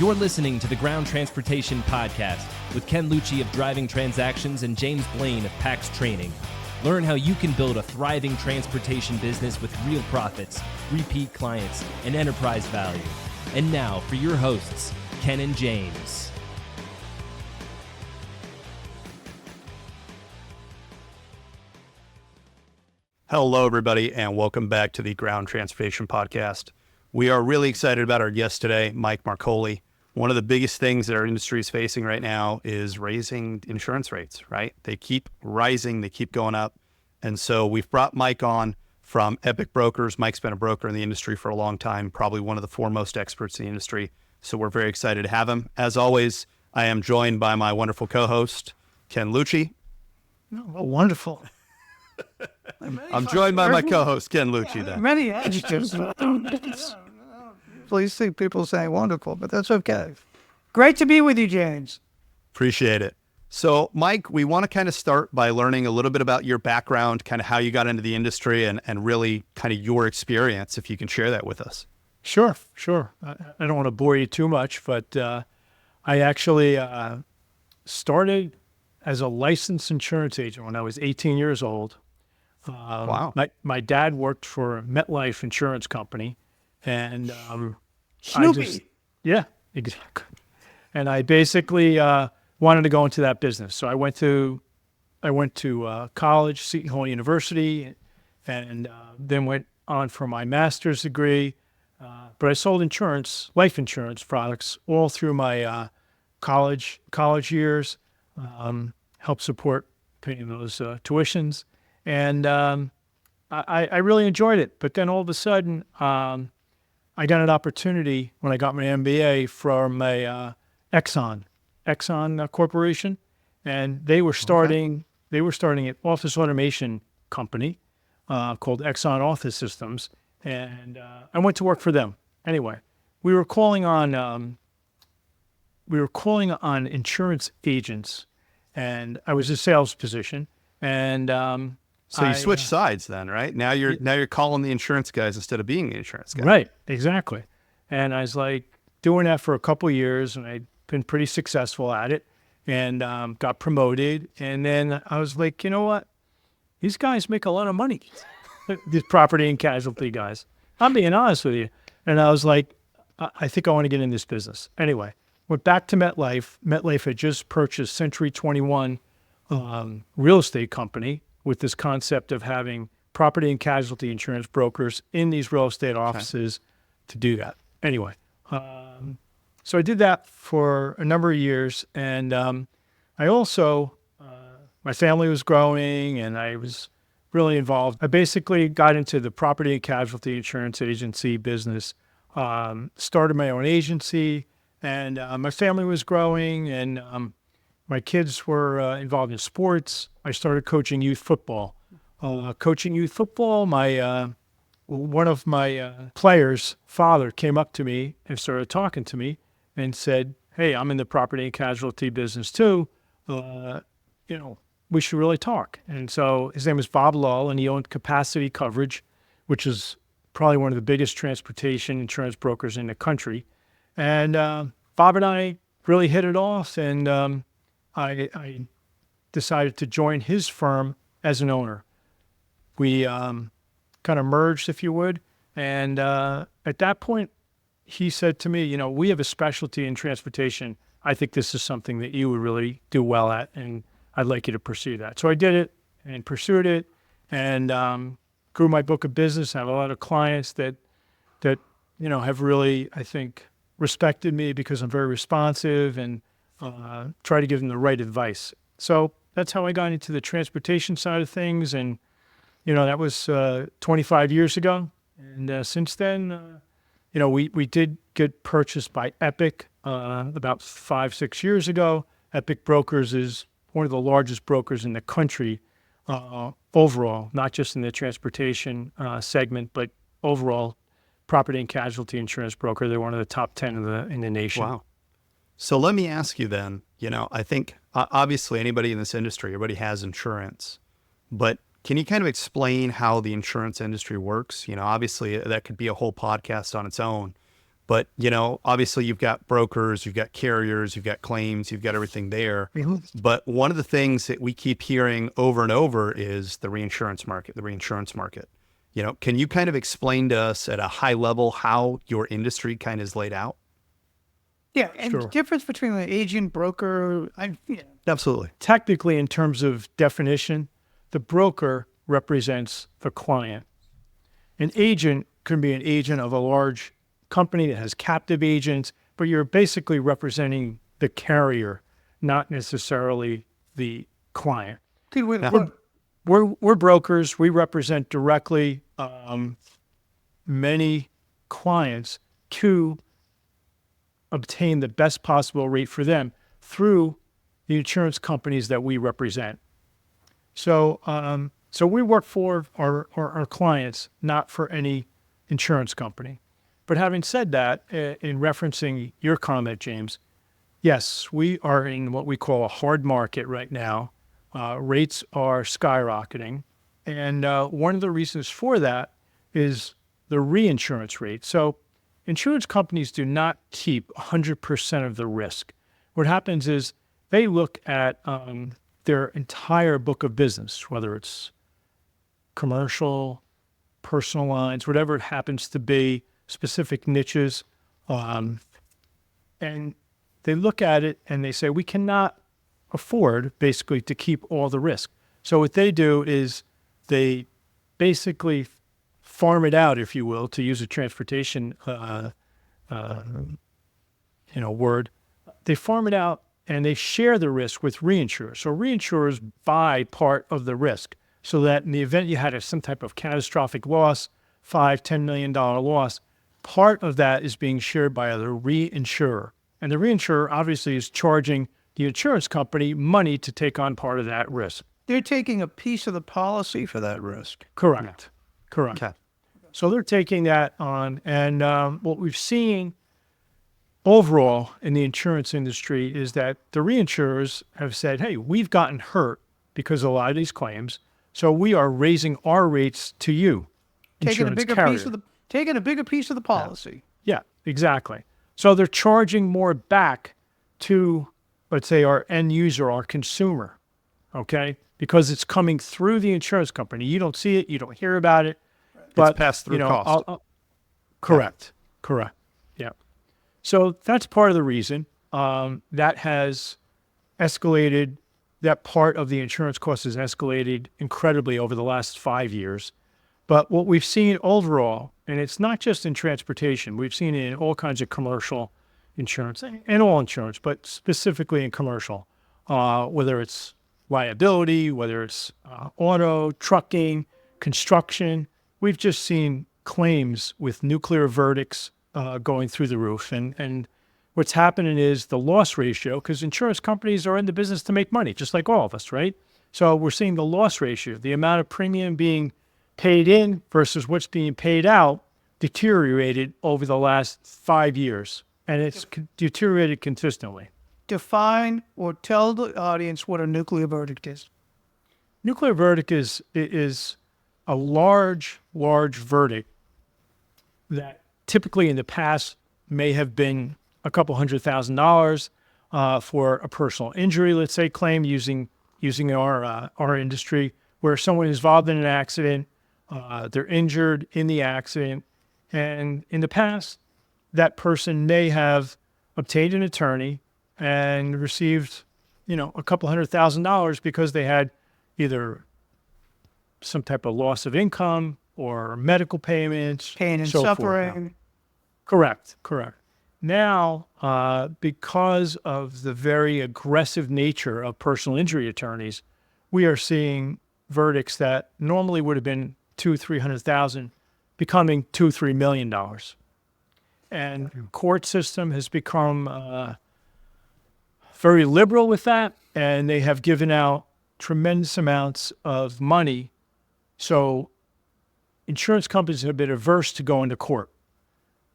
You're listening to the Ground Transportation Podcast with Ken Lucci of Driving Transactions and James Blaine of PAX Training. Learn how you can build a thriving transportation business with real profits, repeat clients, and enterprise value. And now for your hosts, Ken and James. Hello, everybody, and welcome back to the Ground Transportation Podcast. We are really excited about our guest today, Mike Marroccoli. One of the biggest things that our industry is facing right now is raising insurance rates, right? They keep rising, they keep going up. And so we've brought Mike on from Epic Brokers. Mike's been a broker in the industry for a long time, probably one of the foremost experts in the industry. So we're very excited to have him. As always, I am joined by my wonderful co-host, Ken Lucci. Oh, wonderful. I'm joined by my co-host, Ken Lucci. Then. Many adjectives. Please see people saying wonderful, but that's okay. Great to be with you, James. Appreciate it. So, Mike, we want to kind of start by learning a little bit about your background, kind of how you got into the industry and really kind of your experience, if you can share that with us. Sure. I don't want to bore you too much, but I actually started as a licensed insurance agent when I was 18 years old. Wow. My dad worked for a MetLife insurance company, and Snoopy. Yeah, exactly. And I basically wanted to go into that business. So I went to college, Seton Hall University, and then went on for my master's degree. But I sold life insurance products all through my college years, helped support paying those tuitions. And I really enjoyed it. But then all of a sudden, I got an opportunity when I got my MBA from a Exxon Corporation, and they were starting an office automation company called Exxon Office Systems, and I went to work for them. Anyway, we were calling on insurance agents, and I was a sales position, and so you switched sides then, right? Now you're calling the insurance guys instead of being the insurance guy. Right, exactly. And I was like doing that for a couple of years, and I'd been pretty successful at it, and got promoted. And then I was like, you know what? These guys make a lot of money. These property and casualty guys. I'm being honest with you. And I was like, I think I want to get in this business. Anyway, went back to MetLife. MetLife had just purchased Century 21 real estate company with this concept of having property and casualty insurance brokers in these real estate offices to do that. Anyway, so I did that for a number of years, and I also, my family was growing, and I was really involved. I basically got into the property and casualty insurance agency business, started my own agency, and my family was growing, and my kids were involved in sports. I started coaching youth football. One of my players' father came up to me and started talking to me and said, "Hey, I'm in the property and casualty business too. We should really talk." And so his name was Bob Lull, and he owned Capacity Coverage, which is probably one of the biggest transportation insurance brokers in the country. And Bob and I really hit it off, and I decided to join his firm as an owner. We kind of merged, if you would. And at that point, he said to me, we have a specialty in transportation. I think this is something that you would really do well at, and I'd like you to pursue that. So I did it and pursued it, and grew my book of business. I have a lot of clients that have really, I think, respected me because I'm very responsive and try to give them the right advice. So that's how I got into the transportation side of things, and that was 25 years ago. And since then, we did get purchased by Epic about 5-6 years ago. Epic Brokers is one of the largest brokers in the country overall, not just in the transportation segment, but overall property and casualty insurance broker. They're one of the top 10 in the nation. Wow. So let me ask you then, I think obviously anybody in this industry, everybody has insurance, but can you kind of explain how the insurance industry works? Obviously that could be a whole podcast on its own, But, obviously you've got brokers, you've got carriers, you've got claims, you've got everything there. But one of the things that we keep hearing over and over is the reinsurance market. Can you kind of explain to us at a high level how your industry kind of is laid out? Yeah, and the difference between the agent, broker, Absolutely. Technically, in terms of definition, the broker represents the client. An agent can be an agent of a large company that has captive agents, but you're basically representing the carrier, not necessarily the client. We're brokers. We represent directly many clients to obtain the best possible rate for them through the insurance companies that we represent. So we work for our clients, not for any insurance company. But having said that, in referencing your comment, James, yes, we are in what we call a hard market right now. Rates are skyrocketing. And one of the reasons for that is the reinsurance rate. So insurance companies do not keep 100% of the risk. What happens is they look at their entire book of business, whether it's commercial, personal lines, whatever it happens to be, specific niches, and they look at it and they say, we cannot afford basically to keep all the risk. So what they do is they basically farm it out, if you will, to use a transportation word. They farm it out and they share the risk with reinsurers. So reinsurers buy part of the risk so that in the event you had some type of catastrophic loss, $5-10 million loss, part of that is being shared by the reinsurer. And the reinsurer obviously is charging the insurance company money to take on part of that risk. They're taking a piece of the policy for that risk. Correct. Correct. Okay. So they're taking that on. And what we've seen overall in the insurance industry is that the reinsurers have said, hey, we've gotten hurt because of a lot of these claims. So we are raising our rates to you, Taking a insurance bigger carrier. piece of the policy. Yeah, exactly. So they're charging more back to, let's say, our end user, our consumer, okay? Because it's coming through the insurance company. You don't see it, you don't hear about it. But, It's passed through cost. Correct. Yeah. So that's part of the reason that has escalated. That part of the insurance cost has escalated incredibly over the last 5 years. But what we've seen overall, and it's not just in transportation, we've seen it in all kinds of commercial insurance and all insurance, but specifically in commercial, whether it's liability, whether it's auto, trucking, construction. We've just seen claims with nuclear verdicts going through the roof. And what's happening is the loss ratio, because insurance companies are in the business to make money, just like all of us, right? So we're seeing the loss ratio, the amount of premium being paid in versus what's being paid out, deteriorated over the last 5 years. And it's deteriorated consistently. Define or tell the audience what a nuclear verdict is. Nuclear verdict is a large verdict that typically in the past may have been a couple $100,000 for a personal injury, let's say, claim using our industry, where someone is involved in an accident, they're injured in the accident, and in the past, that person may have obtained an attorney and received, a couple $100,000 because they had either some type of loss of income or medical payments, Pain and so forth. suffering. Correct. Now, because of the very aggressive nature of personal injury attorneys, we are seeing verdicts that normally would have been $200,000-300,000 becoming $2-3 million. And court system has become very liberal with that, and they have given out tremendous amounts of money. So insurance companies have been averse to going to court.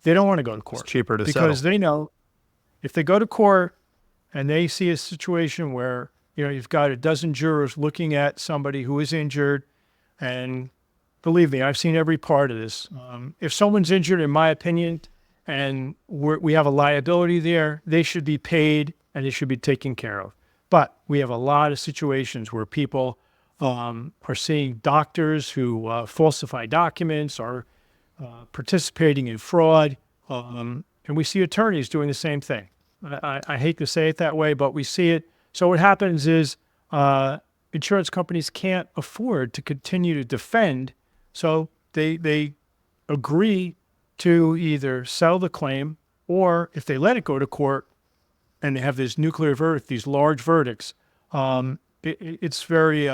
They don't want to go to court. It's cheaper to because settle. they know if they go to court and they see a situation where you've got a dozen jurors looking at somebody who is injured, and believe me, I've seen every part of this. If someone's injured, in my opinion, and we have a liability there. They should be paid and they should be taken care of. But we have a lot of situations where people are seeing doctors who falsify documents, are participating in fraud, and we see attorneys doing the same thing. I hate to say it that way, but we see it. So what happens is insurance companies can't afford to continue to defend, so they agree to either sell the claim, or if they let it go to court and they have this nuclear verdict, these large verdicts, it's very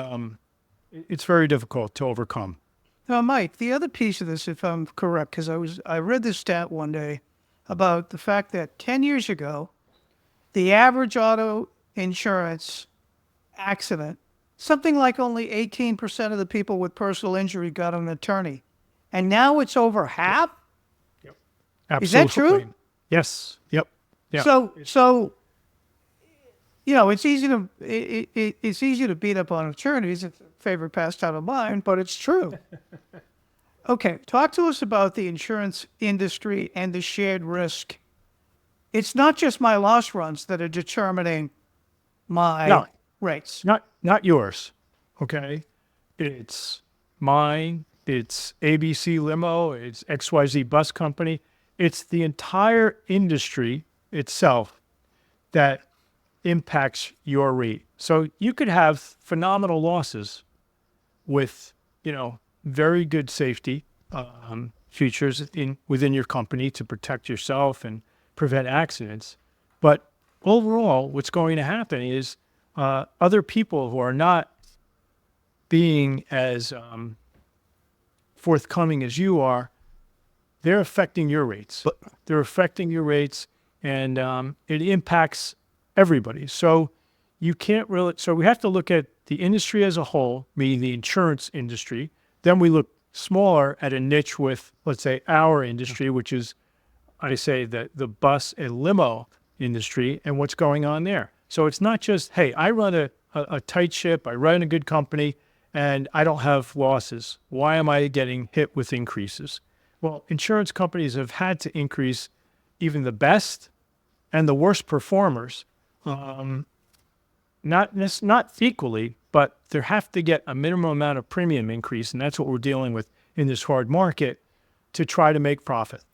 difficult to overcome. Now, Mike, the other piece of this, if I'm correct, because I read this stat one day about the fact that 10 years ago, the average auto insurance accident, something like only 18% of the people with personal injury got an attorney. And now it's over half? Yep. Is that true? Absolutely. Yes. Yep. Yeah. So it's easy to beat up on attorneys. It's a favorite pastime of mine, but it's true. Okay, talk to us about the insurance industry and the shared risk. It's not just my loss runs that are determining my rates. Not yours. Okay, it's mine. It's ABC Limo. It's XYZ Bus Company. It's the entire industry itself that impacts your rate. So you could have phenomenal losses with, very good safety features within your company to protect yourself and prevent accidents. But overall, what's going to happen is other people who are not being as forthcoming as you are, they're affecting your rates. They're affecting your rates, and it impacts everybody. So you can't really, so we have to look at the industry as a whole, meaning the insurance industry. Then we look smaller at a niche with, let's say, our industry, which is, I say, the bus and limo industry and what's going on there. So it's not just, hey, I run a tight ship, I run a good company, and I don't have losses. Why am I getting hit with increases? Well, insurance companies have had to increase even the best and the worst performers, not equally, but they have to get a minimum amount of premium increase, and that's what we're dealing with in this hard market to try to make profit.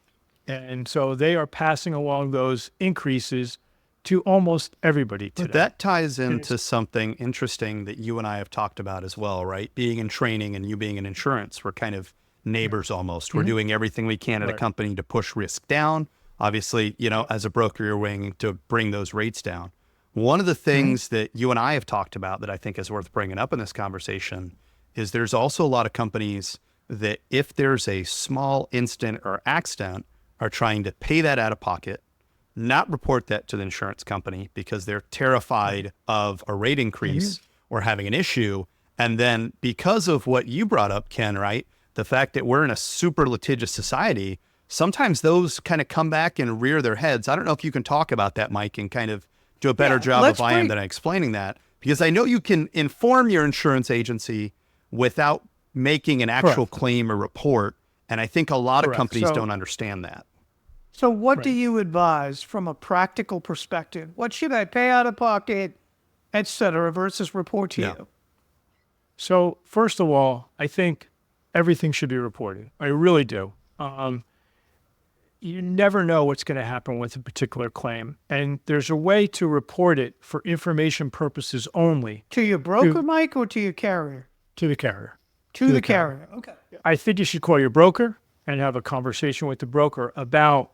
And so they are passing along those increases to almost everybody today. But that ties into something interesting that you and I have talked about as well, right? Being in training and you being in insurance, we're kind of neighbors almost. We're doing everything we can at a company to push risk down. Obviously, as a broker, you're willing to bring those rates down. One of the things that you and I have talked about that I think is worth bringing up in this conversation is there's also a lot of companies that if there's a small incident or accident are trying to pay that out of pocket, not report that to the insurance company because they're terrified of a rate increase or having an issue. And then because of what you brought up, Ken, right? The fact that we're in a super litigious society, sometimes those kind of come back and rear their heads. I don't know if you can talk about that, Mike, and kind of do a better job of I am than explaining that, because I know you can inform your insurance agency without making an actual claim or report. And I think a lot of companies don't understand that. So what do you advise from a practical perspective? What should I pay out of pocket, et cetera, versus report to you? So first of all, I think everything should be reported. I really do. You never know what's going to happen with a particular claim. And there's a way to report it for information purposes only. To your broker, Mike, or to your carrier? To the carrier. To the carrier. Okay. I think you should call your broker and have a conversation with the broker about,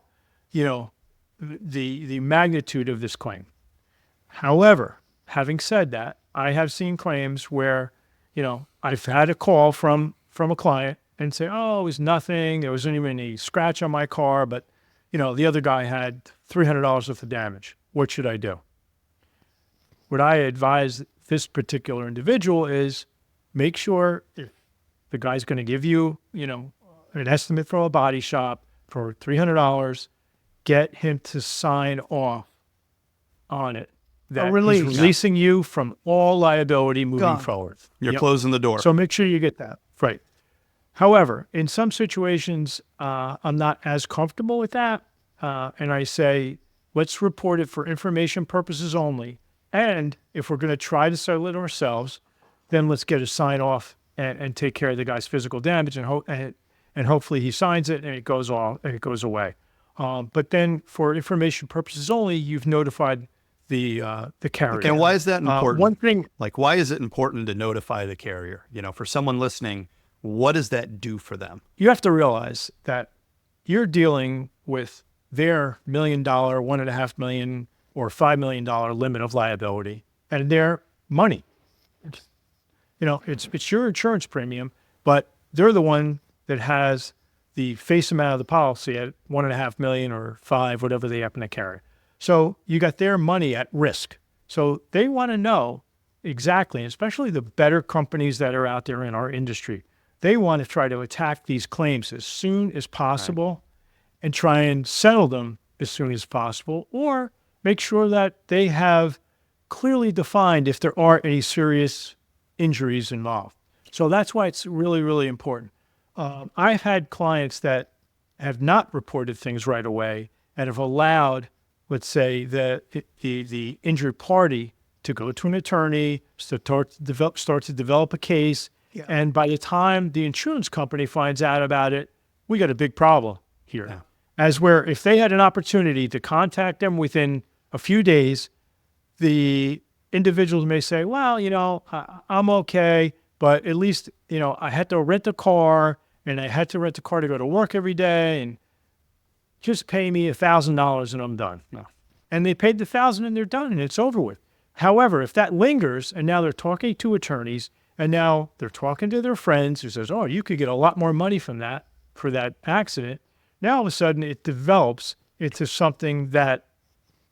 the magnitude of this claim. However, having said that, I have seen claims where, I've had a call from a client and say, oh, it was nothing. There wasn't even any scratch on my car, but, the other guy had $300 worth of damage. What should I do? What I advise this particular individual is make sure if the guy's going to give you, an estimate from a body shop for $300, get him to sign off on it. That he's releasing you from all liability moving forward. You're closing the door. So make sure you get that. Right. However, in some situations, I'm not as comfortable with that. and I say, let's report it for information purposes only. And if we're going to try to settle it ourselves, then let's get a sign off and take care of the guy's physical damage, and hopefully he signs it and it goes away. But then for information purposes only, you've notified the carrier. And why is that important? One thing, like, why is it important to notify the carrier? For someone listening, what does that do for them? you have to realize that you're dealing with their $1 million, $1.5 million, or $5 million limit of liability, and their money. It's your insurance premium, but they're the one that has the face amount of the policy at $1.5 million or $5 million, whatever they happen to carry. So you got their money at risk. So they want to know exactly, especially the better companies that are out there in our industry. They want to try to attack these claims as soon as possible and try and settle them as soon as possible, or make sure that they have clearly defined if there are any serious injuries involved. So that's why it's really, really important. I've had clients that have not reported things right away and have allowed, let's say, the injured party to go to an attorney, start to develop a case. Yeah. And by the time the insurance company finds out about it, we got a big problem here. Yeah. As where if they had an opportunity to contact them within a few days, the individuals may say, well, I'm okay, but at least, I had to rent a car and I had to rent a car to go to work every day, and just pay me $1,000 and I'm done. No. And they paid the $1,000 and they're done and it's over with. However, if that lingers and now they're talking to attorneys and now they're talking to their friends who says, oh, you could get a lot more money from that for that accident. Now all of a sudden it develops into something that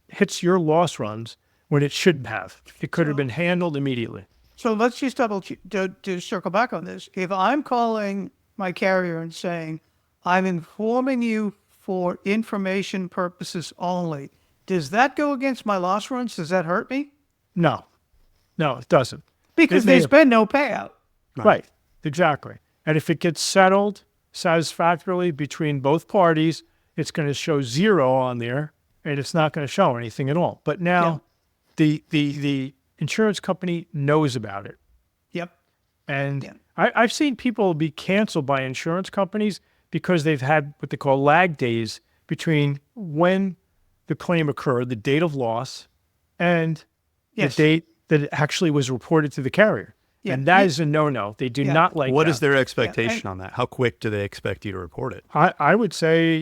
hits your loss runs when it shouldn't have. It could have been handled immediately. So let's just to circle back on this. If I'm calling my carrier and saying, I'm informing you for information purposes only, does that go against my loss runs? Does that hurt me? No, it doesn't. Because there's been no payout. Right, exactly. And if it gets settled satisfactorily between both parties, it's going to show 0 on there, and it's not going to show anything at all. But now the insurance company knows about it. Yep. And I've seen people be canceled by insurance companies because they've had what they call lag days between when the claim occurred, the date of loss, and the date that it actually was reported to the carrier. Yeah. And that is a no-no. They do not like What that. is their expectation on that? How quick do they expect you to report it? I would say,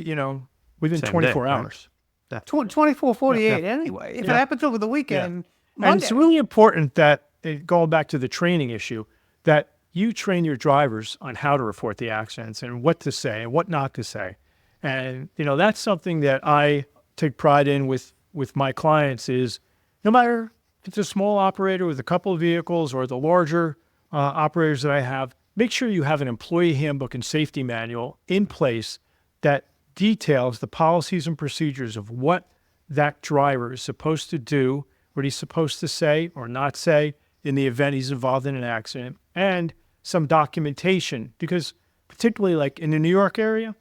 within Same 24 day, hours. Right? 24, 48 anyway. If it happens over the weekend, And it's really important that, going back to the training issue, that you train your drivers on how to report the accidents and what to say and what not to say. And, that's something that I take pride in with my clients is no matter if it's a small operator with a couple of vehicles or the larger operators that I have, make sure you have an employee handbook and safety manual in place that details the policies and procedures of what that driver is supposed to do, what he's supposed to say or not say in the event he's involved in an accident, and some documentation. Because particularly like in the New York area,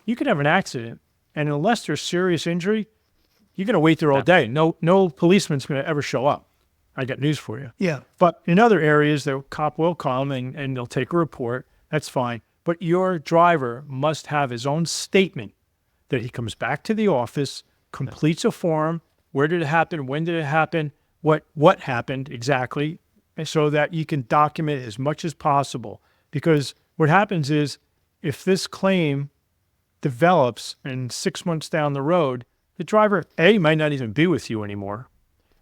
you could have an accident, and unless there's serious injury, you're going to wait there all day. No policeman's going to ever show up. I got news for you. Yeah. But in other areas, the cop will come and they'll take a report. That's fine. But your driver must have his own statement that he comes back to the office, completes a form. Where did it happen? When did it happen? What happened exactly? And so that you can document as much as possible. Because what happens is if this claim develops and 6 months down the road, the driver, A, might not even be with you anymore.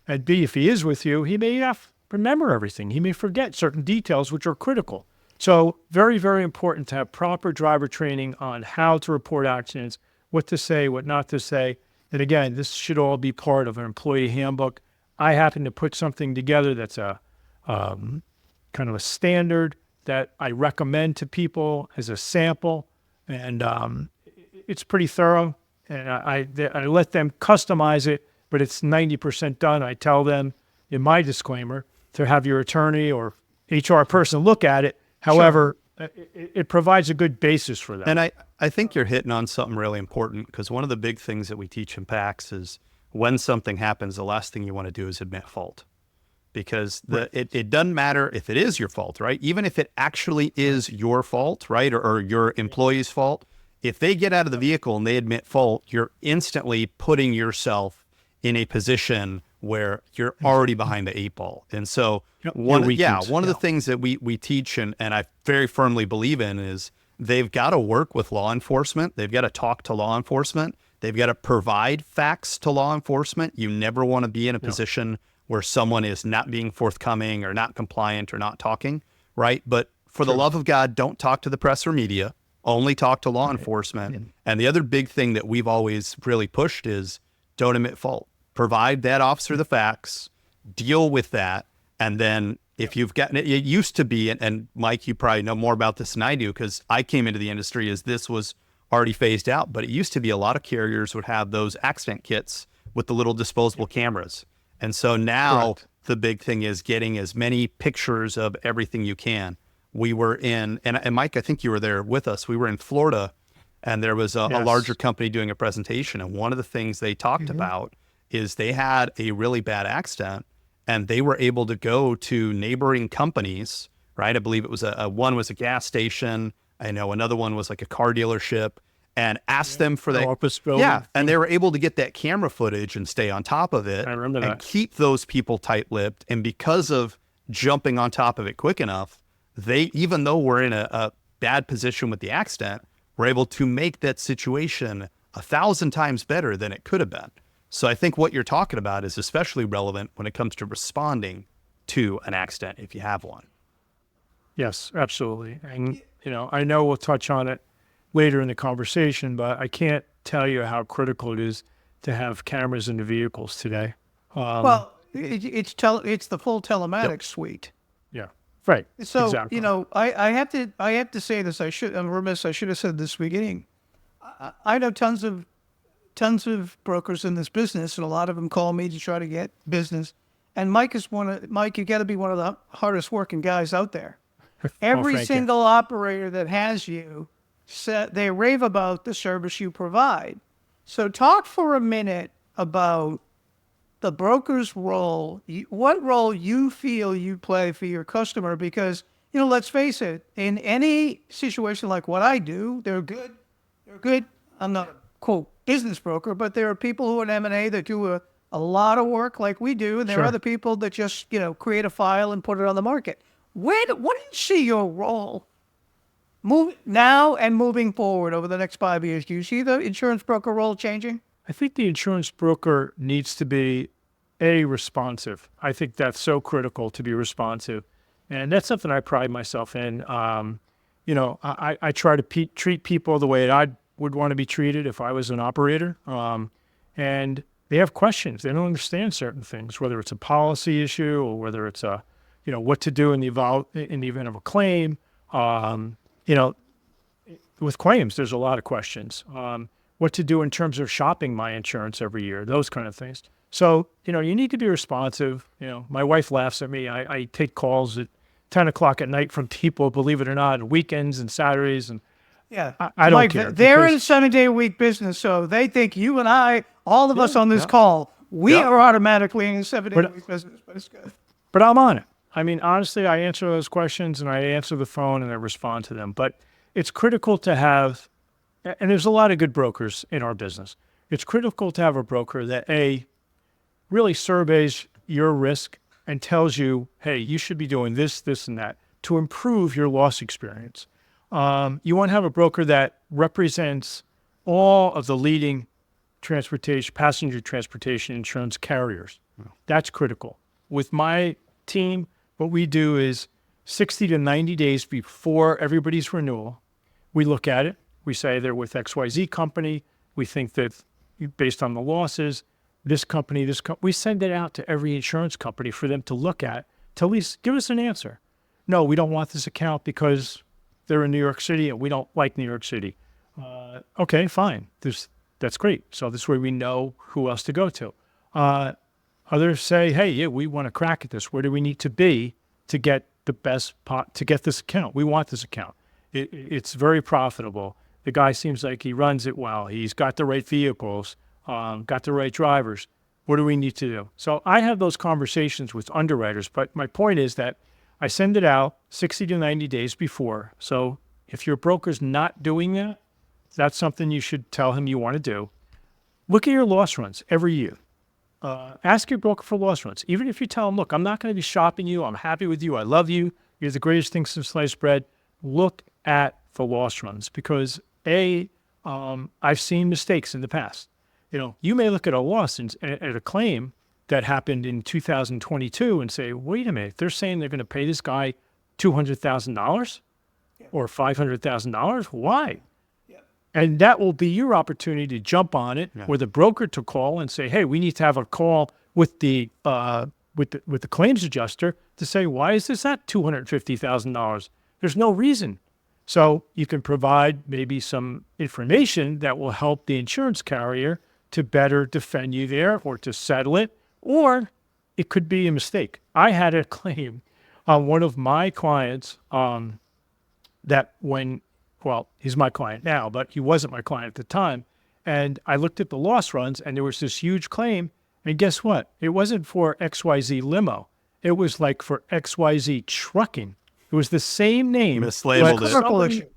And B, if he is with you, he may not remember everything. He may forget certain details which are critical. So very, very important to have proper driver training on how to report accidents, what to say, what not to say. And again, this should all be part of an employee handbook. I happen to put something together that's a kind of a standard that I recommend to people as a sample. And it's pretty thorough. And I let them customize it, but it's 90% done. I tell them in my disclaimer to have your attorney or HR person look at it. However, it provides a good basis for that. And I think you're hitting on something really important, because one of the big things that we teach in PAX is when something happens, the last thing you want to do is admit fault. Because it doesn't matter if it is your fault, right? Even if it actually is your fault, right? Or your employee's fault, if they get out of the vehicle and they admit fault, you're instantly putting yourself in a position where you're already behind the 8 ball. And so one of the things that we teach and I very firmly believe in is they've got to work with law enforcement. They've got to talk to law enforcement. They've got to provide facts to law enforcement. You never want to be in a position where someone is not being forthcoming or not compliant or not talking, right? But for the love of God, don't talk to the press or media. Only talk to law enforcement. And the other big thing that we've always really pushed is don't admit fault. Provide that officer the facts, deal with that, and then if you've gotten it used to be, and Mike, you probably know more about this than I do, because I came into the industry as this was already phased out, but it used to be a lot of carriers would have those accident kits with the little disposable cameras. And so now the big thing is getting as many pictures of everything you can. We were in, and Mike, I think you were there with us. We were in Florida, and there was a larger company doing a presentation. And one of the things they talked about is they had a really bad accident, and they were able to go to neighboring companies, right? I believe it was one was a gas station. I know another one was like a car dealership, and ask them for that. Office building. Yeah, and they were able to get that camera footage and stay on top of it. I remember that. And keep those people tight-lipped. And because of jumping on top of it quick enough, they, even though we're in a bad position with the accident, were able to make that situation 1,000 times better than it could have been. So I think what you're talking about is especially relevant when it comes to responding to an accident if you have one. Yes, absolutely. And, I know we'll touch on it later in the conversation, but I can't tell you how critical it is to have cameras in the vehicles today. Well, it's the full telematics suite. Yeah, right. So, exactly. I have to say this. I'm remiss. I should have said this at the beginning. I know tons of brokers in this business, and a lot of them call me to try to get business. And Mike, you got to be one of the hardest working guys out there. Every single operator that has you, they rave about the service you provide. So talk for a minute about the broker's role, what role you feel you play for your customer, because, let's face it, in any situation like what I do, they're good. I'm not a quote business broker, but there are people who are in M&A that do a lot of work like we do, and there are other people that just, create a file and put it on the market. What do you see your role now and moving forward over the next 5 years? Do you see the insurance broker role changing? I think the insurance broker needs to be responsive. I think that's so critical, to be responsive. And that's something I pride myself in. I try to treat people the way I would want to be treated if I was an operator. And they have questions. They don't understand certain things, whether it's a policy issue or whether it's what to do in the event of a claim. With claims, there's a lot of questions. What to do in terms of shopping my insurance every year, those kind of things. So, you need to be responsive. My wife laughs at me. I take calls at 10 o'clock at night from people, believe it or not, on weekends and Saturdays. And I don't Mike, care. They're in a 7-day-a-week business, so they think you and I, all of us on this call, we are automatically in a 7-day-a-week business, but it's good. But I'm on it. I mean, honestly, I answer those questions and I answer the phone and I respond to them. But it's critical to have, and there's a lot of good brokers in our business. It's critical to have a broker that really surveys your risk and tells you, hey, you should be doing this, this, and that to improve your loss experience. You want to have a broker that represents all of the leading passenger transportation insurance carriers. That's critical. With my team, what we do is 60 to 90 days before everybody's renewal, we look at it. We say they're with XYZ company. We think that based on the losses, this company, we send it out to every insurance company for them to look at least give us an answer. No, we don't want this account because they're in New York City and we don't like New York City. Okay, fine. That's great. So this way we know who else to go to. Others say, hey, yeah, we want to crack at this. Where do we need to be to get the best pot, to get this account? We want this account. It's very profitable. The guy seems like he runs it well. He's got the right vehicles, got the right drivers. What do we need to do? So I have those conversations with underwriters, but my point is that I send it out 60 to 90 days before. So if your broker's not doing that, that's something you should tell him you want to do. Look at your loss runs every year. Ask your broker for loss runs. Even if you tell him, look, I'm not going to be shopping you. I'm happy with you. I love you. You're the greatest thing since sliced bread. Look at the loss runs because I've seen mistakes in the past. You may look at a loss and at a claim that happened in 2022 and say, wait a minute, they're saying they're going to pay this guy $200,000 or $500,000. Why? And that will be your opportunity to jump on it, or the broker to call and say, hey, we need to have a call with the claims adjuster to say, why is this at $250,000? There's no reason. So you can provide maybe some information that will help the insurance carrier to better defend you there or to settle it, or it could be a mistake. I had a claim on one of my clients that he's my client now, but he wasn't my client at the time. And I looked at the loss runs and there was this huge claim. And guess what? It wasn't for XYZ limo. It was like for XYZ trucking. It was the same name. Mislabeled it.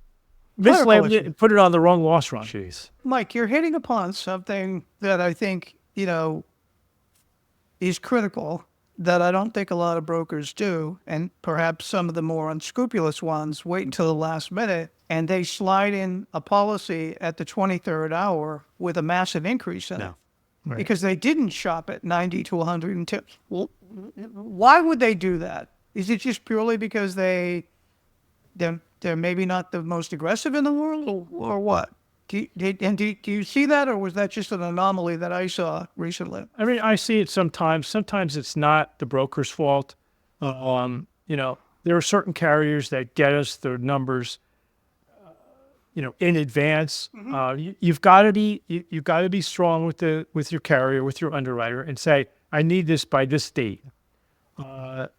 Mislabeled it and put it on the wrong loss run. Jeez. Mike, you're hitting upon something that I think, is critical that I don't think a lot of brokers do. And perhaps some of the more unscrupulous ones wait until the last minute and they slide in a policy at the 23rd hour with a massive increase in it. Right. Because they didn't shop at 90 to 110. Well, why would they do that? Is it just purely because they're maybe not the most aggressive in the world, or what? Do you see that, or was that just an anomaly that I saw recently? I mean, I see it sometimes. Sometimes it's not the broker's fault. There are certain carriers that get us their numbers, in advance. Mm-hmm. You've got to be strong with your carrier, with your underwriter, and say, I need this by this date.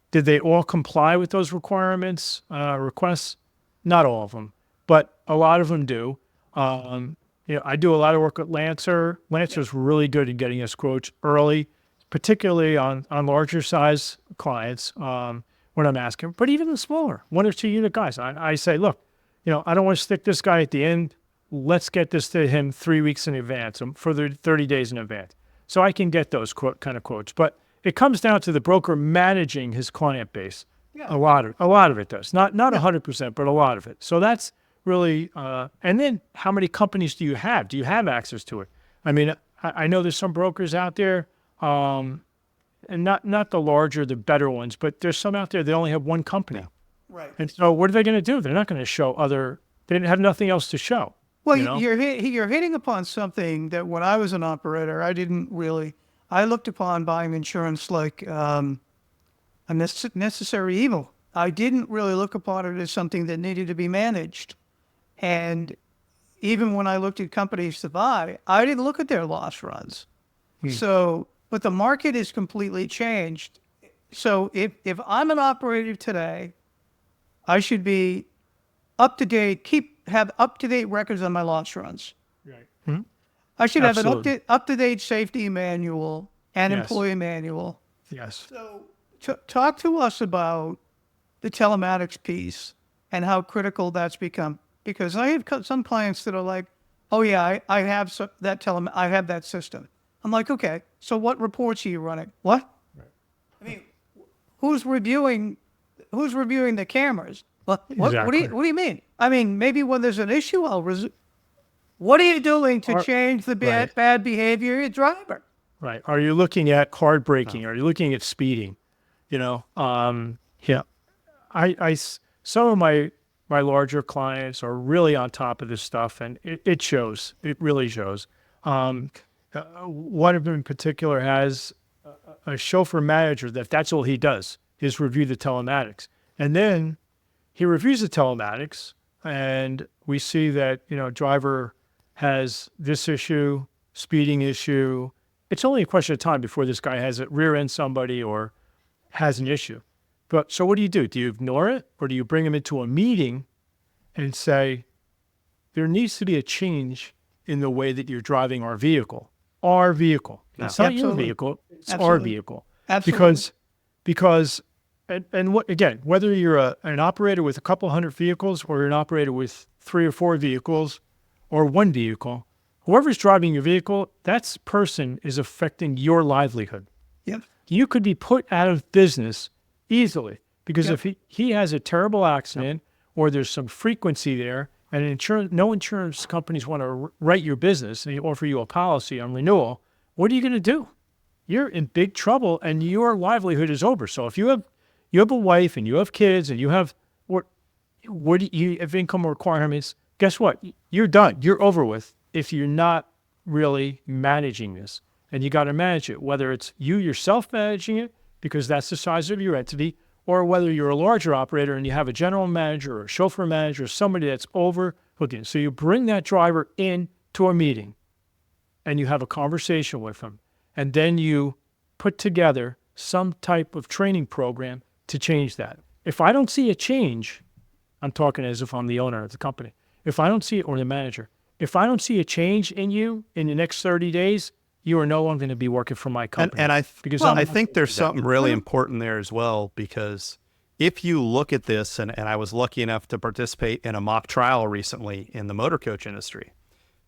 Did they all comply with those requirements, requests? Not all of them, but a lot of them do. I do a lot of work with Lancer. Lancer's really good at getting us quotes early, particularly on larger size clients when I'm asking, but even the smaller 1 or 2 unit guys. I say, look, I don't want to stick this guy at the end. Let's get this to him 3 weeks in advance, for 30 days in advance. So I can get those kind of quotes. But it comes down to the broker managing his client base. Yeah. A lot of it does. Not 100%, but a lot of it. So that's really, and then how many companies do you have? Do you have access to it? I mean, I know there's some brokers out there, and not the larger, the better ones, but there's some out there that only have one company. Yeah. Right. And so what are they going to do? They're not going to show they have nothing else to show. Well, you're hitting upon something that when I was an operator, I looked upon buying insurance like a necessary evil. I didn't really look upon it as something that needed to be managed. And even when I looked at companies to buy, I didn't look at their loss runs. So, but the market has completely changed. So if I'm an operator today, I should be up to date, have up to date records on my loss runs. Right. Mm-hmm. I should Absolutely. have an up to date safety manual and Yes. employee manual. Yes. So talk to us about the telematics piece and how critical that's become. Because I have some clients that are like, oh yeah, I have I have that system. I'm like, okay, so what reports are you running? What? Right. I mean, who's reviewing the cameras? What Exactly. do you mean? I mean, maybe when there's an issue, what are you doing to change the bad behavior of your driver? Right. Are you looking at hard braking? Are you looking at speeding? Yeah. Some of my larger clients are really on top of this stuff, and it shows. It really shows. One of them in particular has a chauffeur manager that's all he does is review the telematics. And then he reviews the telematics, and we see that, driver has this issue, speeding issue. It's only a question of time before this guy has it rear end somebody or has an issue. But so what do? Do you ignore it, or do you bring him into a meeting and say, there needs to be a change in the way that you're driving our vehicle. Our vehicle. Yeah. It's not your Absolutely. vehicle, it's our Absolutely. vehicle. Absolutely. Because and what, again, whether you're an operator with a couple hundred vehicles or you're an operator with 3 or 4 vehicles or 1 vehicle, whoever's driving your vehicle, that person is affecting your livelihood. Yep. You could be put out of business easily because Yep. if he has a terrible accident or there's some frequency there and no insurance companies want to write your business and offer you a policy on renewal, what are you going to do? You're in big trouble and your livelihood is over. So if you have a wife and you have kids and you have you have income requirements, guess what? You're done. You're over with if you're not really managing this. And you got to manage it, whether it's you yourself managing it, because that's the size of your entity, or whether you're a larger operator and you have a general manager or a chauffeur manager, or somebody that's overlooking. So you bring that driver in to a meeting and you have a conversation with them. And then you put together some type of training program to change that. If I don't see a change, I'm talking as if I'm the owner of the company. If I don't see it, or the manager, if I don't see a change in you in the next 30 days, you are no longer going to be working for my company. And I I'm think there's something really important there as well, because if you look at this, and I was lucky enough to participate in a mock trial recently in the motor coach industry,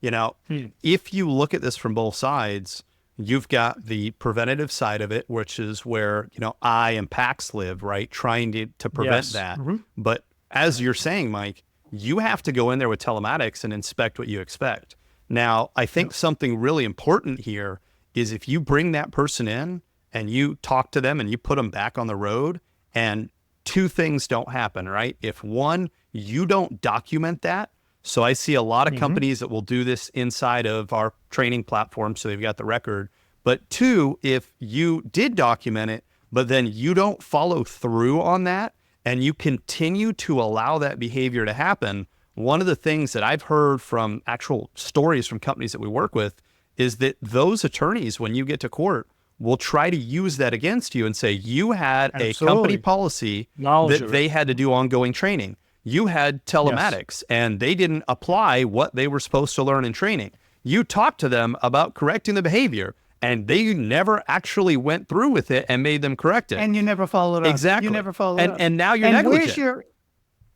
if you look at this from both sides, you've got the preventative side of it, which is where, I and PAX live, right? Trying to prevent that. Mm-hmm. But as you're saying, Mike, you have to go in there with telematics and inspect what you expect. Now, I think something really important here is if you bring that person in and you talk to them and you put them back on the road, and 2 things don't happen, right? If one, you don't document that. So I see a lot of companies that will do this inside of our training platform, so they've got the record. But 2, if you did document it, but then you don't follow through on that and you continue to allow that behavior to happen, one of the things that I've heard from actual stories from companies that we work with is that those attorneys, when you get to court, will try to use that against you and say, you had a company policy that they had to do ongoing training. You had telematics and they didn't apply what they were supposed to learn in training. You talked to them about correcting the behavior and they never actually went through with it and made them correct it. And you never followed up. Exactly. You never followed up. And now you're negligent.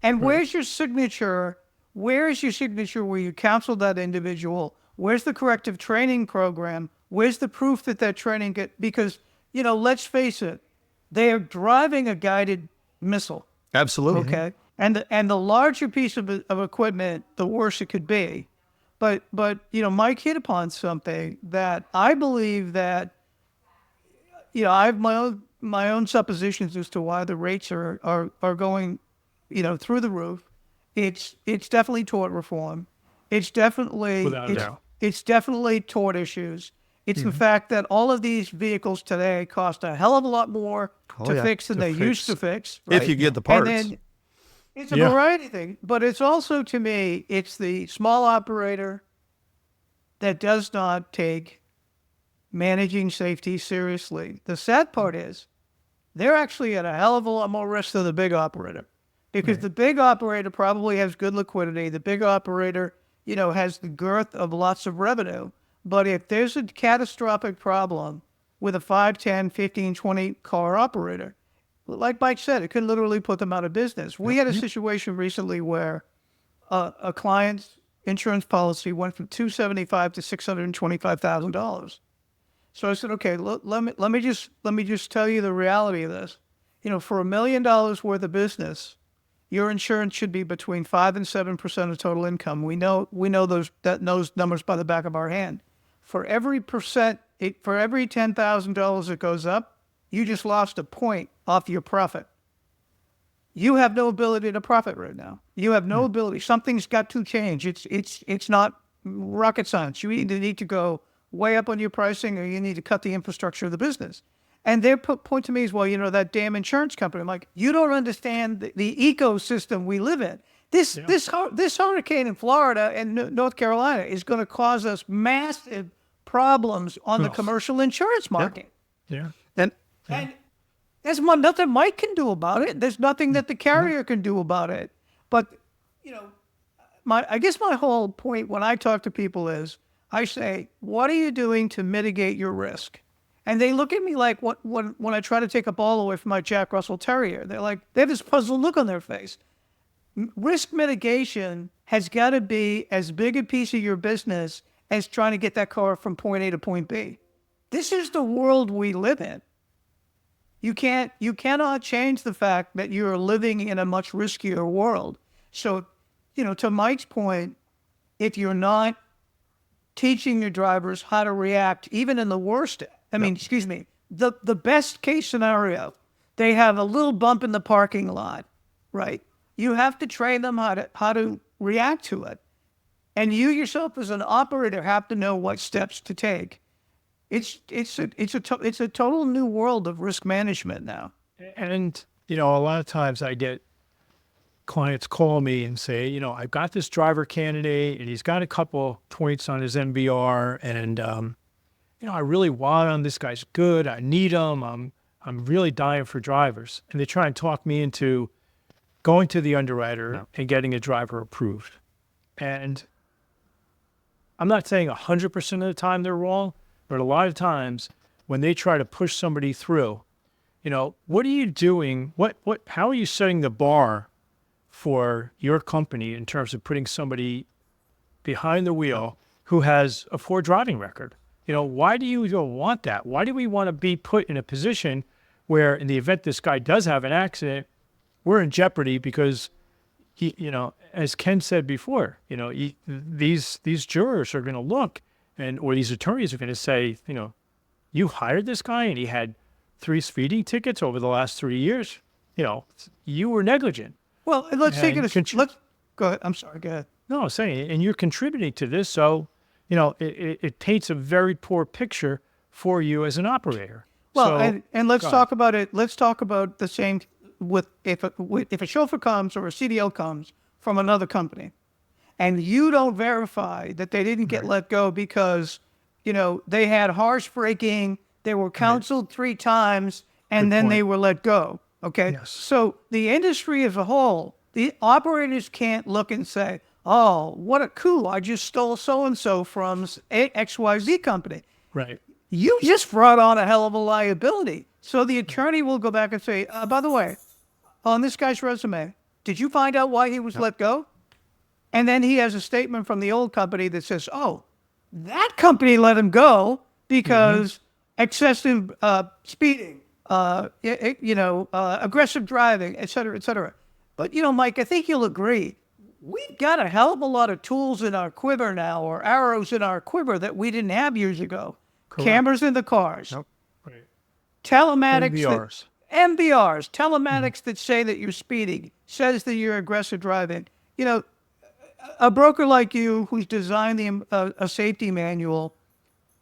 Where's your signature? Where is your signature where you counseled that individual? Where's the corrective training program? Where's the proof that training because, let's face it, they are driving a guided missile. Absolutely. Okay. And the larger piece of equipment, the worse it could be. But Mike hit upon something that I believe that, I have my own suppositions as to why the rates are going, through the roof. It's definitely tort reform. It's definitely it's definitely tort issues. It's the fact that all of these vehicles today cost a hell of a lot more to fix than they used to fix. Right? If you get the parts. And then it's a variety thing, but it's also, to me, it's the small operator that does not take managing safety seriously. The sad part is they're actually at a hell of a lot more risk than the big operator, because the big operator probably has good liquidity. The big operator, has the girth of lots of revenue. But if there's a catastrophic problem with a 5, 10, 15, 20 car operator, like Mike said, it could literally put them out of business. We had a situation recently where a client's insurance policy went from $275,000 to $625,000. So I said, okay, let me just tell you the reality of this. For $1 million worth of business, your insurance should be between 5 and 7% of total income. We know those numbers by the back of our hand. For every $10,000 that goes up, you just lost a point off your profit. You have no ability to profit right now. You have no ability. Something's got to change. It's not rocket science. You either need to go way up on your pricing or you need to cut the infrastructure of the business. And their point to me is, well, that damn insurance company. I'm like, you don't understand the ecosystem we live in. This hurricane in Florida and North Carolina is going to cause us massive problems on the commercial insurance market. Yeah. And there's nothing Mike can do about it. There's nothing that the carrier can do about it. But, I guess my whole point when I talk to people is I say, what are you doing to mitigate your risk? And they look at me like when I try to take a ball away from my Jack Russell Terrier. They're like, they have this puzzled look on their face. Risk mitigation has got to be as big a piece of your business as trying to get that car from point A to point B. This is the world we live in. You cannot change the fact that you're living in a much riskier world. So, to Mike's point, if you're not teaching your drivers how to react, even in the worst, the best case scenario, they have a little bump in the parking lot, right? You have to train them how to react to it. And you yourself as an operator have to know what steps to take. It's a total new world of risk management now. And, a lot of times I get clients call me and say, I've got this driver candidate and he's got a couple points on his MVR and, I really want him. This guy's good. I need him. I'm really dying for drivers. And they try and talk me into going to the underwriter and getting a driver approved. And I'm not saying 100% of the time they're wrong, but a lot of times when they try to push somebody through, what are you doing? How are you setting the bar for your company in terms of putting somebody behind the wheel who has a poor driving record? Why do you want that? Why do we want to be put in a position where in the event this guy does have an accident, we're in jeopardy because he, as Ken said before, these jurors are going to look or these attorneys are going to say, you hired this guy and he had 3 speeding tickets over the last 3 years. You were negligent. Well, let's take it. Let's go ahead. I'm sorry. Go ahead. No, I'm saying, and you're contributing to this. So, it paints a very poor picture for you as an operator. Well, so, and let's talk about it. Let's talk about the same if a chauffeur comes or a CDL comes from another company, and you don't verify that they didn't get let go because, they had harsh braking, they were counseled 3 times, and then they were let go. Okay. Yes. So the industry as a whole, the operators can't look and say, oh, what a coup. I just stole so-and-so from XYZ company. Right. You just brought on a hell of a liability. So the attorney will go back and say, by the way, on this guy's resume, did you find out why he was let go? And then he has a statement from the old company that says, oh, that company let him go because excessive speeding, aggressive driving, et cetera, et cetera. But, Mike, I think you'll agree, we've got a hell of a lot of tools in our quiver now, or arrows in our quiver that we didn't have years ago. Correct. Cameras in the cars. Nope. Right. Telematics. MVRs. Telematics that say that you're speeding, says that you're aggressive driving. A broker like you who's designed a safety manual,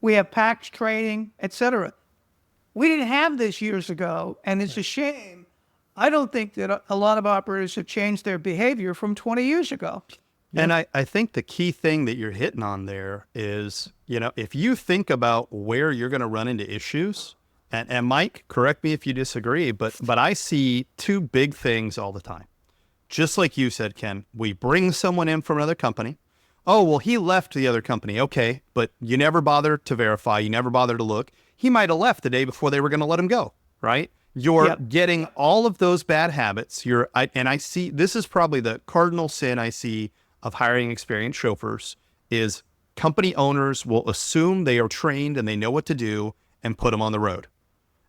we have PACS training, et cetera. We didn't have this years ago, and it's a shame. I don't think that a lot of operators have changed their behavior from 20 years ago. And I think the key thing that you're hitting on there is, if you think about where you're going to run into issues, and Mike, correct me if you disagree, but I see 2 big things all the time. Just like you said, Ken, we bring someone in from another company. Oh, well, he left the other company. Okay, but you never bother to verify. You never bother to look. He might have left the day before they were going to let him go, right? You're getting all of those bad habits. And I see, this is probably the cardinal sin I see of hiring experienced chauffeurs is company owners will assume they are trained and they know what to do and put them on the road.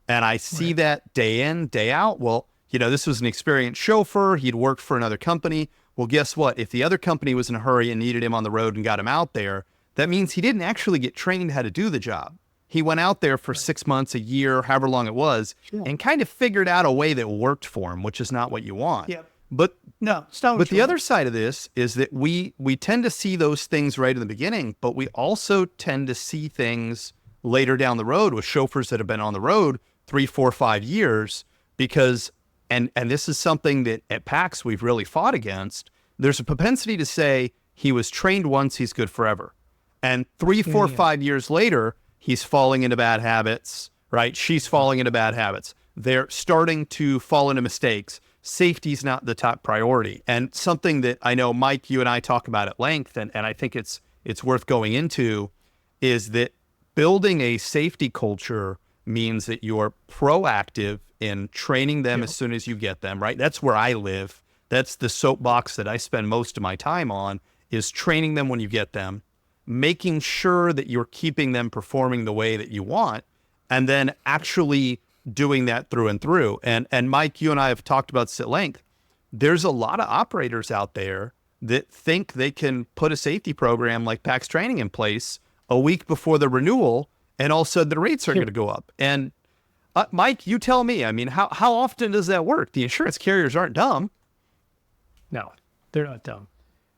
And I see that day in, day out. Well, this was an experienced chauffeur. He'd worked for another company. Well, guess what? If the other company was in a hurry and needed him on the road and got him out there, that means he didn't actually get trained how to do the job. He went out there for 6 months, a year, however long it was, and kind of figured out a way that worked for him, which is not what you want. Yep. But no, it's not. But the other side of this is that we tend to see those things right in the beginning, but we also tend to see things later down the road with chauffeurs that have been on the road 3, 4, 5 years because, and this is something that at PACS we've really fought against. There's a propensity to say he was trained once, he's good forever. And 3, 4, 5 years later, he's falling into bad habits, right? She's falling into bad habits. They're starting to fall into mistakes. safety's not the top priority. And something that I know, Mike, you and I talk about at length, and I think it's worth going into, is that building a safety culture means that you're proactive in training them as soon as you get them, right? That's where I live. That's the soapbox that I spend most of my time on, is training them when you get them, making sure that you're keeping them performing the way that you want, and then actually doing that through and through. And Mike, you and I have talked about this at length. There's a lot of operators out there that think they can put a safety program like PAX training in place a week before the renewal, and all of a sudden the rates are going to go up. And Mike, you tell me, I mean, how often does that work? The insurance carriers aren't dumb. No, they're not dumb.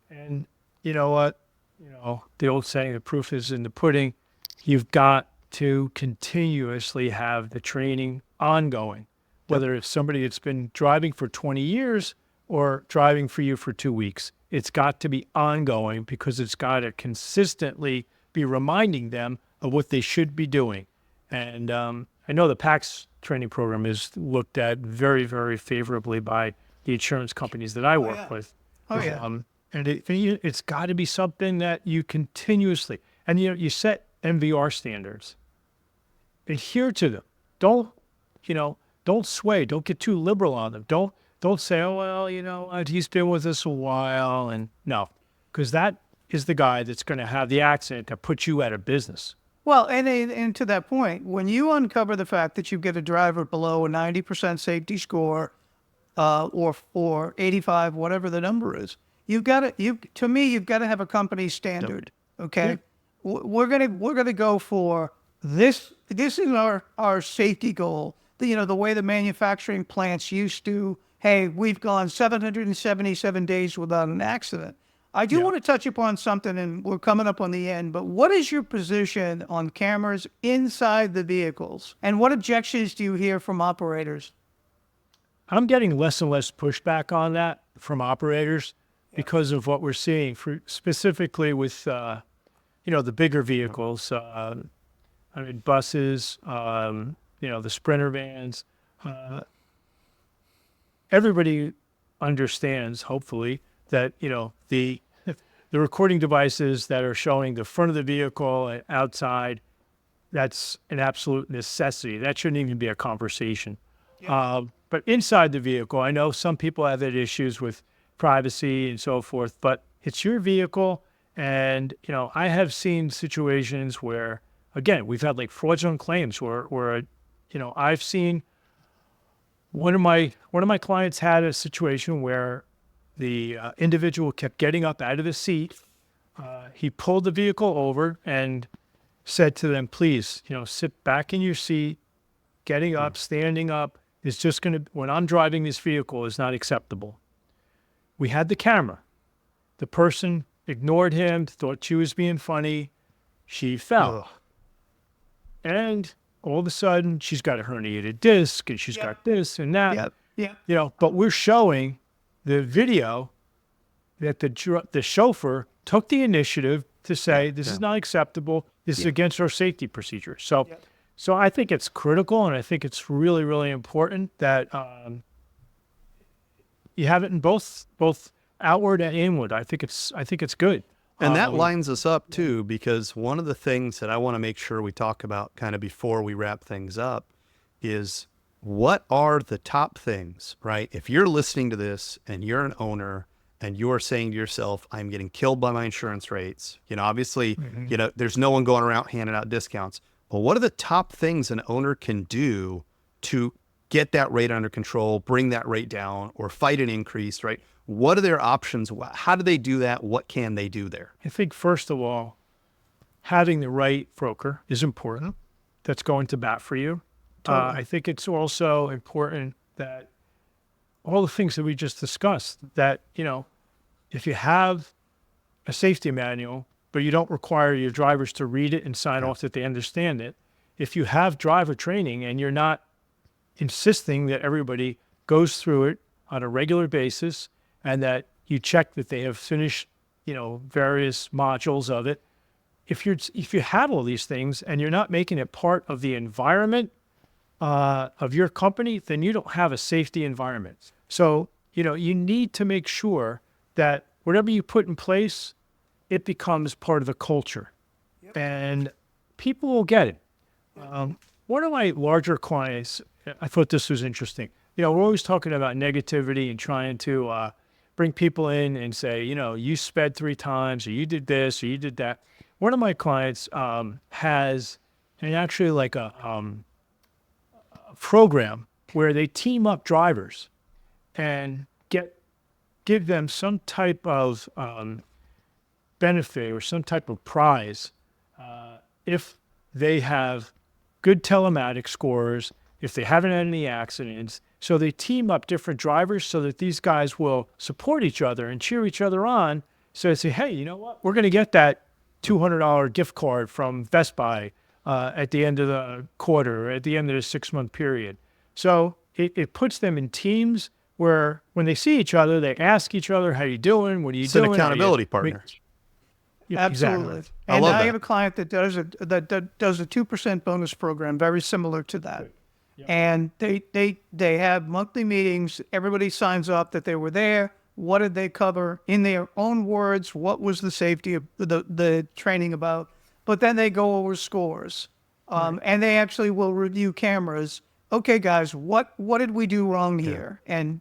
And you know what? The old saying, the proof is in the pudding. You've got to continuously have the training ongoing, whether it's somebody that's been driving for 20 years or driving for you for 2 weeks. It's got to be ongoing, because it's got to consistently be reminding them of what they should be doing. And I know the PAX training program is looked at very, very favorably by the insurance companies that I work with. And it's got to be something that you continuously, and you set MVR standards. Adhere to them. Don't sway. Don't get too liberal on them. Don't say, oh, well, he's been with us a while. And no, because that is the guy that's going to have the accident that puts you out of business. Well, and to that point, when you uncover the fact that you get a driver below a 90% safety score, or 85, whatever the number is, you've got to have a company standard. Okay, we're gonna go for this. This is our safety goal. The way the manufacturing plants used to. Hey, we've gone 777 days without an accident. I do want to touch upon something, and we're coming up on the end, but what is your position on cameras inside the vehicles? And what objections do you hear from operators? I'm getting less and less pushback on that from operators because of what we're seeing, specifically with, the bigger vehicles, buses, the Sprinter vans. Everybody understands, hopefully, that, the recording devices that are showing the front of the vehicle and outside, that's an absolute necessity. That shouldn't even be a conversation. But inside the vehicle, I know some people have had issues with privacy and so forth, but it's your vehicle. And, I have seen situations where, again, we've had like fraudulent claims where I've seen one of my clients had a situation where the individual kept getting up out of the seat. He pulled the vehicle over and said to them, please, sit back in your seat. Getting up, standing up is just when I'm driving this vehicle, is not acceptable. We had the camera. The person ignored him, thought she was being funny. She fell. And all of a sudden, she's got a herniated disc, and she's got this and that. But we're showing the video that the chauffeur took the initiative to say, this is not acceptable. This is against our safety procedure. So I think it's critical, and I think it's really, really important that you have it in both outward and inward. I think it's good. And that lines us up too, because one of the things that I want to make sure we talk about kind of before we wrap things up is, what are the top things, right? If you're listening to this and you're an owner and you're saying to yourself, I'm getting killed by my insurance rates, obviously, there's no one going around handing out discounts. Well, what are the top things an owner can do to get that rate under control, bring that rate down, or fight an increase, right? What are their options? How do they do that? What can they do there? I think, first of all, having the right broker is important. That's going to bat for you. I think it's also important that all the things that we just discussed, that, if you have a safety manual, but you don't require your drivers to read it and sign off that they understand it. If you have driver training and you're not insisting that everybody goes through it on a regular basis and that you check that they have finished, various modules of it. If you have all these things and you're not making it part of the environment of your company, then you don't have a safety environment. So, you need to make sure that whatever you put in place, it becomes part of the culture. And people will get it. One of my larger clients, I thought this was interesting. We're always talking about negativity and trying to bring people in and say, you sped 3 times, or you did this, or you did that. One of my clients has actually like a program where they team up drivers and give them some type of benefit or some type of prize if they have good telematics scores, if they haven't had any accidents. So they team up different drivers so that these guys will support each other and cheer each other on. So they say, hey, you know what? We're going to get that $200 gift card from Best Buy at the end of the quarter, or at the end of the 6-month period. So it puts them in teams where when they see each other, they ask each other, how you doing? What are you doing? It's an accountability partner. Yeah, Absolutely. exactly. And love I that. have a client that does a 2% bonus program, very similar to that. And they have monthly meetings. Everybody signs up that they were there. What did they cover in their own words? What was the safety of the training about? But then they go over scores, and they actually will review cameras. Okay, guys, what did we do wrong here? And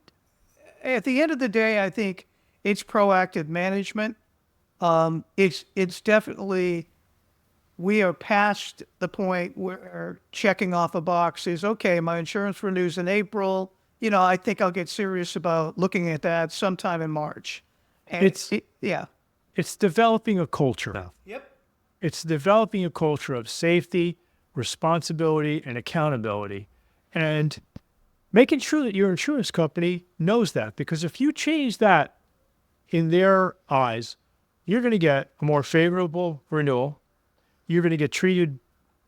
at the end of the day, I think it's proactive management. It's definitely, we are past the point where checking off a box is, okay, my insurance renews in April. I think I'll get serious about looking at that sometime in March. And It's developing a culture. Yep. It's developing a culture of safety, responsibility, and accountability, and making sure that your insurance company knows that. Because if you change that in their eyes, you're going to get a more favorable renewal. You're going to get treated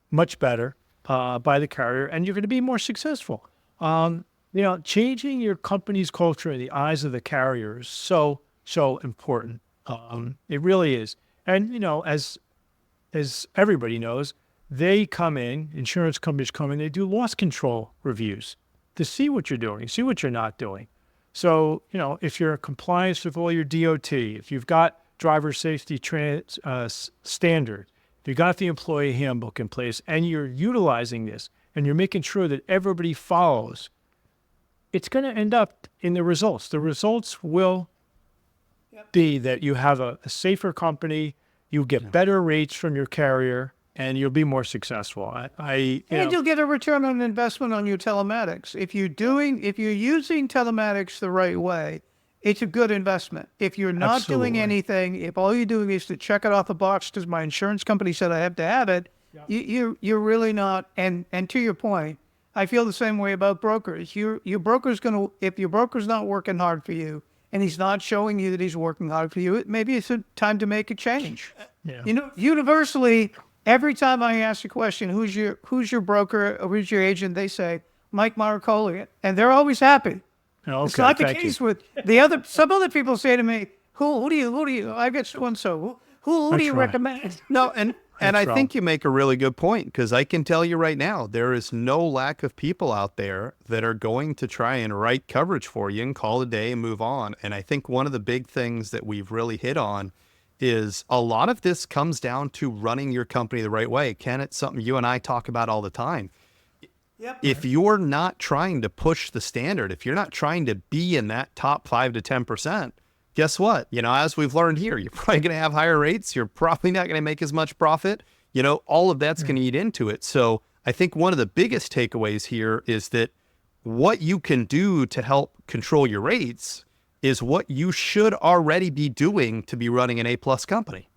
much better by the carrier, and you're going to be more successful. Changing your company's culture in the eyes of the carrier is so important. It really is. And as everybody knows, they come in, insurance companies come in, they do loss control reviews to see what you're doing, see what you're not doing. So, if you're in compliance with all your DOT, if you've got driver safety standard, if you got the employee handbook in place and you're utilizing this and you're making sure that everybody follows, it's going to end up in the results. The results will be that you have a safer company, you get better rates from your carrier, and you'll be more successful. And you'll get a return on investment on your telematics. If you're using telematics the right way, it's a good investment. If you're not doing anything, if all you're doing is to check it off a box because my insurance company said I have to have it, you're really not. And to your point, I feel the same way about brokers. Your broker's if your broker's not working hard for you and he's not showing you that he's working hard for you, maybe it's a time to make a change. Yeah. Universally, every time I ask a question, who's your broker or who's your agent, they say Mike Marroccoli, and they're always happy. Okay, it's not the case with some other people say to me, who do you, I get so and so. Who do you recommend? No, and I think you make a really good point, because I can tell you right now, there is no lack of people out there that are going to try and write coverage for you and call it a day and move on. And I think one of the big things that we've really hit on is a lot of this comes down to running your company the right way. Ken, it's something you and I talk about all the time. Yep. If you're not trying to push the standard, if you're not trying to be in that top 5 to 10%, guess what? As we've learned here, you're probably going to have higher rates. You're probably not going to make as much profit. All of that's going to eat into it. So I think one of the biggest takeaways here is that what you can do to help control your rates is what you should already be doing to be running an A-plus company.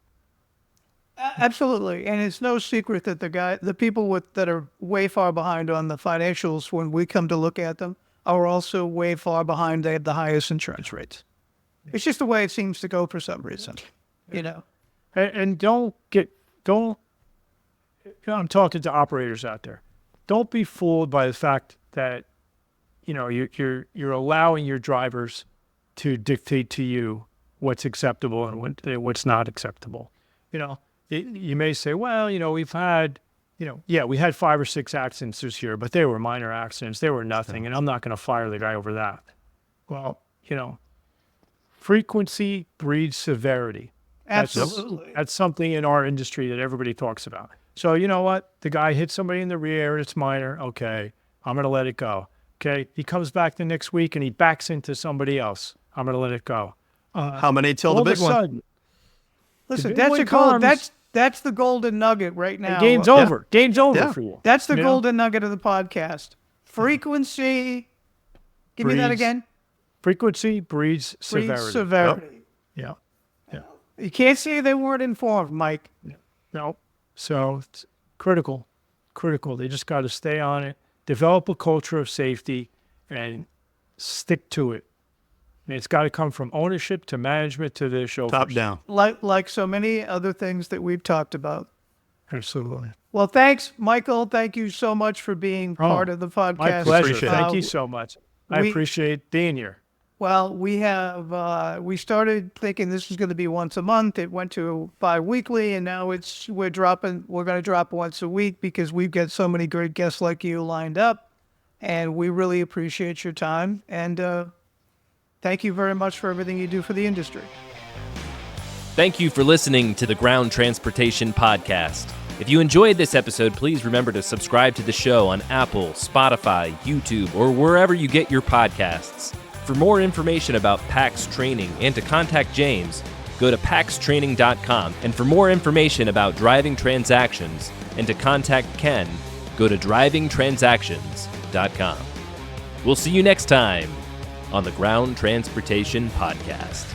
Absolutely. And it's no secret that the people that are way far behind on the financials, when we come to look at them, are also way far behind. They have the highest insurance rates. It's just the way it seems to go for some reason, And I'm talking to operators out there. Don't be fooled by the fact that, you're allowing your drivers to dictate to you what's acceptable and what's not acceptable. You may say, well, we've had, we had 5 or 6 accidents this year, but they were minor accidents. They were nothing, and I'm not going to fire the guy over that. Well, frequency breeds severity. Absolutely. That's something in our industry that everybody talks about. So you know what? The guy hit somebody in the rear. It's minor. Okay, I'm going to let it go. Okay, he comes back the next week and he backs into somebody else. I'm going to let it go. How many till the All big of a one? sudden, Listen, big that's one a gold. comes- That's the golden nugget right now. game's over. Game's over Yeah. for you. That's the You know? golden nugget of the podcast. Frequency. Give me that Breeds again. Frequency breeds Breeds severity. severity. Yeah. You can't say they weren't informed, Mike. No. So it's critical. They just got to stay on it, develop a culture of safety, and stick to it. And it's got to come from ownership to management to the chauffeurs. Top down. Like so many other things that we've talked about. Absolutely. Well, thanks, Michael. Thank you so much for being part of the podcast. My pleasure. Appreciate it. Thank you so much. I we- appreciate being here. Well, we started thinking this was going to be once a month. It went to bi-weekly, and now we're going to drop once a week because we've got so many great guests like you lined up, and we really appreciate your time. And thank you very much for everything you do for the industry. Thank you for listening to the Ground Transportation Podcast. If you enjoyed this episode, please remember to subscribe to the show on Apple, Spotify, YouTube, or wherever you get your podcasts. For more information about PAX Training and to contact James, go to paxtraining.com. And for more information about driving transactions and to contact Ken, go to drivingtransactions.com. We'll see you next time on the Ground Transportation Podcast.